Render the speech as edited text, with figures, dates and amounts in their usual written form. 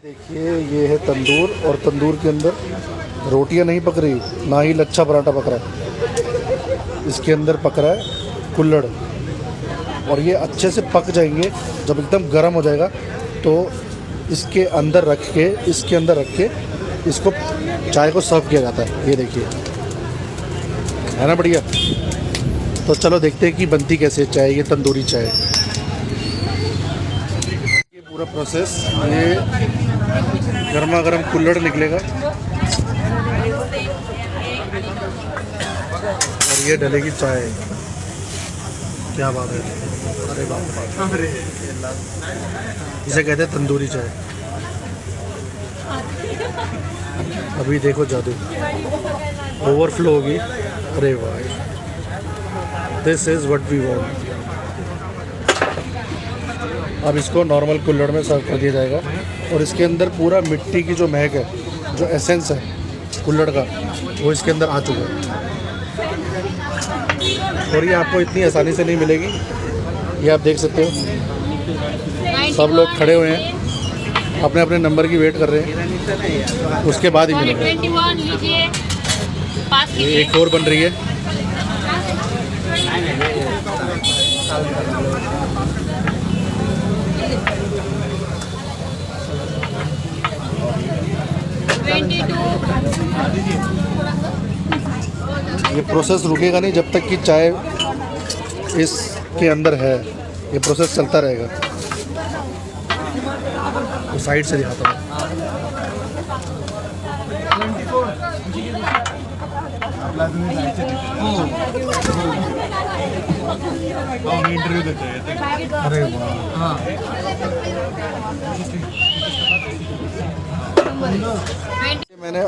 देखिए ये है तंदूर, और तंदूर के अंदर रोटियां नहीं पक रही, ना ही लच्छा पराठा पक रहा है। इसके अंदर पक रहा है कुल्हड़, और ये अच्छे से पक जाएंगे जब एकदम गर्म हो जाएगा तो इसके अंदर रख के इसको चाय को सर्व किया जाता है। ये देखिए, है ना बढ़िया। तो चलो देखते हैं कि बनती कैसे है चाय, ये तंदूरी चाय। ये पूरा प्रोसेस, ये गर्मा गर्म कुल्हड़ निकलेगा और ये डलेगी चाय। क्या बात है, अरे बाप रे, इसे कहते हैं तंदूरी चाय। अभी देखो जादू, ओवरफ्लो होगी। अरे वाह, this is what we want. अब इसको नॉर्मल कुल्हड़ में सर्व कर दिया जाएगा, और इसके अंदर पूरा मिट्टी की जो महक है, जो एसेंस है कुल्हड़ का, वो इसके अंदर आ चुका है। और ये आपको इतनी आसानी से नहीं मिलेगी, ये आप देख सकते हो। सब लोग खड़े हुए हैं, अपने अपने नंबर की वेट कर रहे हैं, उसके बाद ही मिलेगा। एक और बन रही है। ये प्रोसेस रुकेगा नहीं जब तक कि चाय इसके अंदर है, ये प्रोसेस चलता रहेगा। तो साइड से दिखाता हूँ। इंटरव्यू देते हैं। अरे वाह, मैंने